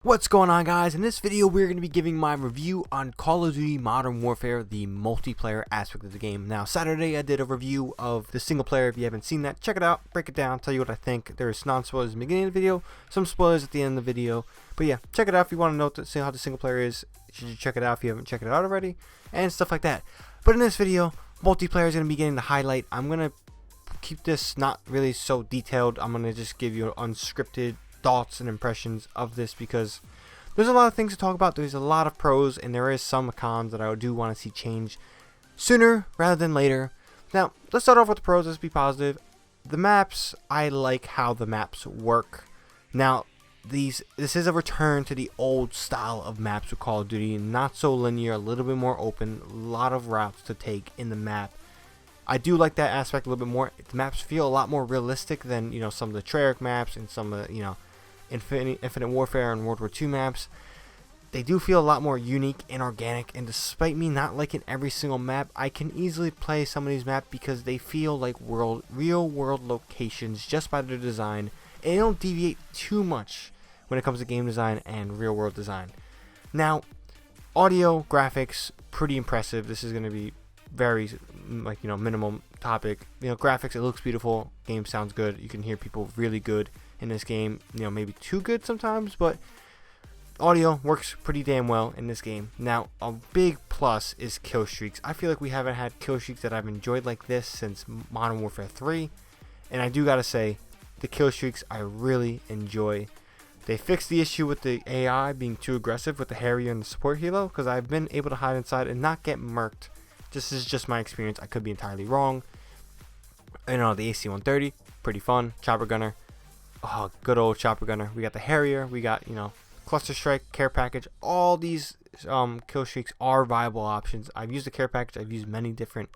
What's going on, guys? In this video we're going to be giving my review on Call of Duty Modern Warfare, the multiplayer aspect of the game. Now Saturday I did a review of the single player. If you haven't seen that, check it out, break it down, tell you what I think. There's non-spoilers in the beginning of the video, some spoilers at the end of the video, but yeah, check it out if you want to know how the single player is. You should check it out if you haven't checked it out already, and stuff like that. But in this video, multiplayer is going to be getting the highlight. I'm going to keep this not really so detailed. I'm going to just give you unscripted thoughts and impressions of this because there's a lot of things to talk about. There's a lot of pros and there is some cons that I do want to see change sooner rather than later. Now let's start off with the pros. Let's be positive. The maps, I like how the maps work. Now this is a return to the old style of maps with Call of Duty, not so linear, a little bit more open, a lot of routes to take in the map. I do like that aspect a little bit more. The maps feel a lot more realistic than, some of the Treyarch maps and some of the, Infinite Warfare and World War II maps. They do feel a lot more unique and organic, and despite me not liking every single map, I can easily play some of these maps because they feel like real world locations just by their design, and they don't deviate too much when it comes to game design and real world design. Now, audio, graphics, pretty impressive. This is going to be very minimum topic. Graphics, it looks beautiful, game sounds good, you can hear people really good in this game, maybe too good sometimes, but audio works pretty damn well in this game. Now a big plus is kill streaks. I feel like we haven't had kill streaks that I've enjoyed like this since Modern Warfare 3, and I do gotta say the kill streaks I really enjoy. They fixed the issue with the AI being too aggressive with the Harrier and the support helo, because I've been able to hide inside and not get murked. This is just my experience, I could be entirely wrong. The AC-130, pretty fun. Chopper gunner, oh, good old chopper gunner. We got the Harrier, we got cluster strike, care package. All these kill streaks are viable options. I've used the care package, I've used many different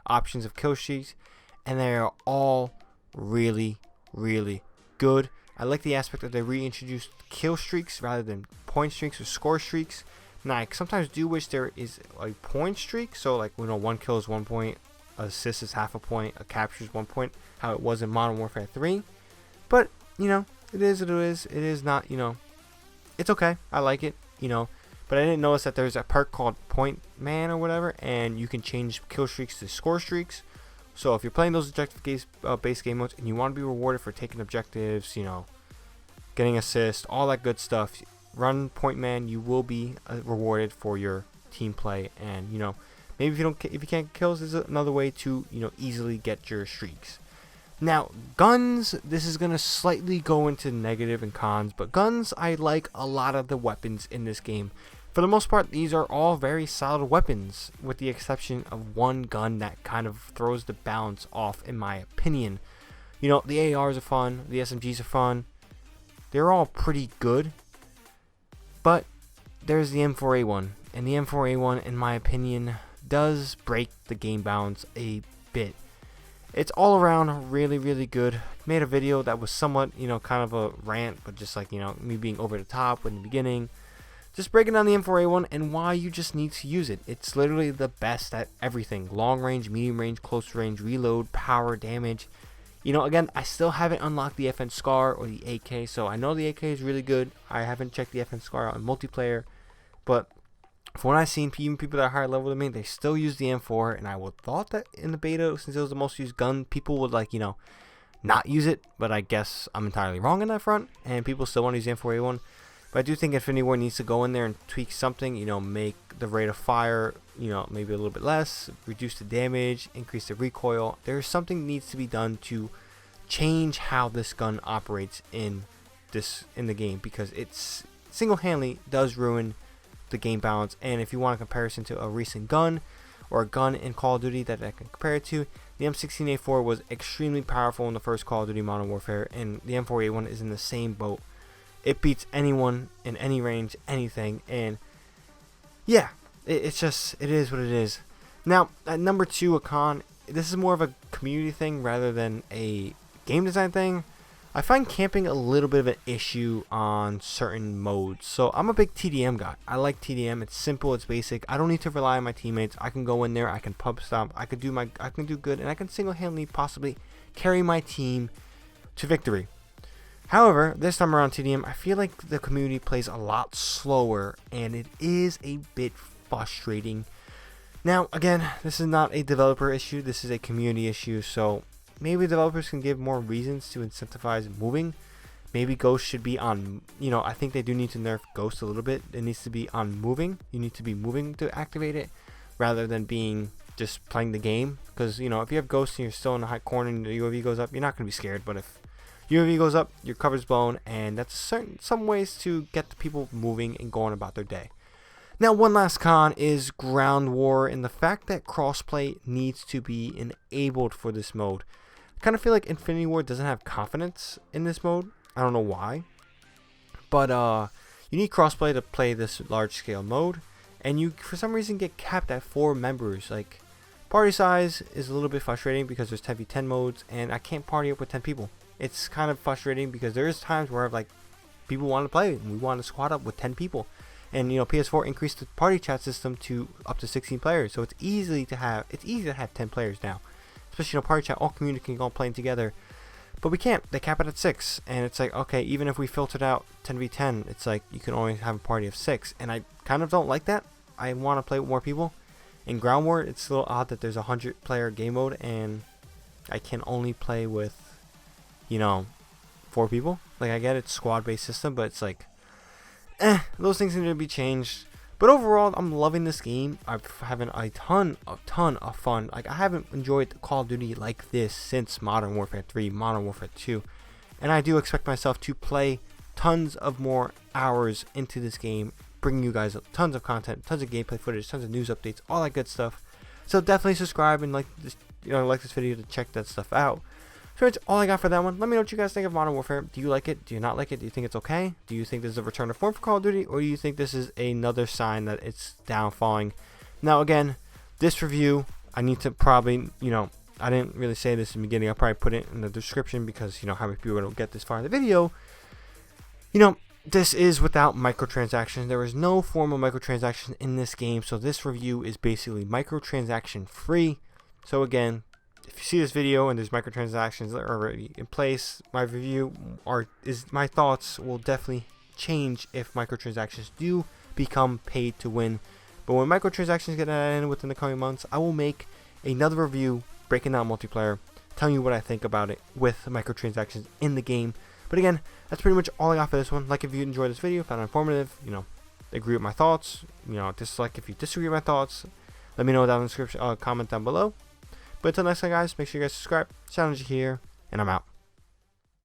options of kill streaks, and they are all really good. I like the aspect that they reintroduced kill streaks rather than point streaks or score streaks. Now I sometimes do wish there is a point streak, so one kill is 1 point, assist is half a point, a capture is 1 point, how it was in Modern Warfare 3. But it is what it is. It is not, it's okay. I like it, but I didn't notice that there's a perk called Point Man or whatever, and you can change kill streaks to score streaks. So if you're playing those objective based game modes and you want to be rewarded for taking objectives, getting assists, all that good stuff, run Point Man. You will be rewarded for your team play, and maybe if you can't get kills, there's another way to easily get your streaks. Now guns, this is gonna slightly go into negative and cons, but guns, I like a lot of the weapons in this game. For the most part, these are all very solid weapons, with the exception of one gun that kind of throws the balance off, in my opinion. The ARs are fun, the SMGs are fun, they're all pretty good, but there's the M4A1, and the M4A1, in my opinion, does break the game balance a bit. It's all around really good. Made a video that was somewhat, kind of a rant, but just me being over the top in the beginning. Just breaking down the M4A1 and why you just need to use it. It's literally the best at everything. Long range, medium range, close range, reload, power, damage. Again, I still haven't unlocked the FN Scar or the AK, so I know the AK is really good. I haven't checked the FN Scar out in multiplayer, but from what I've seen, even people that are higher level than me, they still use the M4, and I would thought that in the beta, since it was the most used gun, people would not use it, but I guess I'm entirely wrong on that front, and people still want to use the M4A1. But I do think Infinity Ward needs to go in there and tweak something, make the rate of fire, maybe a little bit less, reduce the damage, increase the recoil. There's something needs to be done to change how this gun operates in the game, because it's single-handedly does ruin the game balance. And if you want a comparison to a recent gun or a gun in Call of Duty that I can compare it to, the M16A4 was extremely powerful in the first Call of Duty Modern Warfare, and the M4A1 is in the same boat. It beats anyone in any range, anything, and yeah, it is what it is. Now, at number 2, a con, this is more of a community thing rather than a game design thing. I find camping a little bit of an issue on certain modes. So I'm a big TDM guy. I like TDM. It's simple, it's basic. I don't need to rely on my teammates. I can go in there, I can pub stomp, I can do good, and I can single-handedly possibly carry my team to victory. However, this time around TDM, I feel like the community plays a lot slower, and it is a bit frustrating. Now, again, this is not a developer issue, this is a community issue, so maybe developers can give more reasons to incentivize moving. Maybe Ghost should be on, I think they do need to nerf Ghost a little bit. It needs to be on moving. You need to be moving to activate it, rather than being just playing the game. Because, if you have Ghost and you're still in the high corner and the UAV goes up, you're not going to be scared. But if UAV goes up, your cover's blown, and that's some ways to get the people moving and going about their day. Now, one last con is ground war, and the fact that crossplay needs to be enabled for this mode. I kind of feel like Infinity Ward doesn't have confidence in this mode. I don't know why, but you need crossplay to play this large scale mode, and you for some reason get capped at 4 members. Like, party size is a little bit frustrating because there's 10v10 modes, and I can't party up with 10 people. It's kind of frustrating because there's times where people want to play and we want to squad up with 10 people, and PS4 increased the party chat system to up to 16 players, so it's easy to have 10 players now, especially party chat, all community can go playing together. But we can't. They cap it at 6, and it's like, okay, even if we filtered out 10v10, it's like you can only have a party of 6, and I kind of don't like that. I want to play with more people. In Ground War, it's a little odd that there's a 100-player game mode, and I can only play with, 4 people. Like, I get it's squad-based system, but it's like, those things need to be changed. But overall, I'm loving this game. I'm having a ton of fun. Like, I haven't enjoyed Call of Duty like this since Modern Warfare 3, Modern Warfare 2. And I do expect myself to play tons of more hours into this game, bringing you guys tons of content, tons of gameplay footage, tons of news updates, all that good stuff. So definitely subscribe and like this video to check that stuff out. So that's all I got for that one. Let me know what you guys think of Modern Warfare. Do you like it? Do you not like it? Do you think it's okay? Do you think this is a return to form for Call of Duty? Or do you think this is another sign that it's downfalling? Now, again, this review, I need to probably, I didn't really say this in the beginning. I'll probably put it in the description because, how many people don't get this far in the video. This is without microtransactions. There is no form of microtransaction in this game. So this review is basically microtransaction free. So again, if you see this video and there's microtransactions that are already in place, my thoughts will definitely change if microtransactions do become paid to win. But when microtransactions get added in within the coming months, I will make another review breaking down multiplayer, telling you what I think about it with microtransactions in the game. But again, that's pretty much all I got for this one. Like if you enjoyed this video, found it informative, agree with my thoughts, dislike if you disagree with my thoughts, let me know down in the description, comment down below. But until next time, guys, make sure you guys subscribe. ShadowNinja here, and I'm out.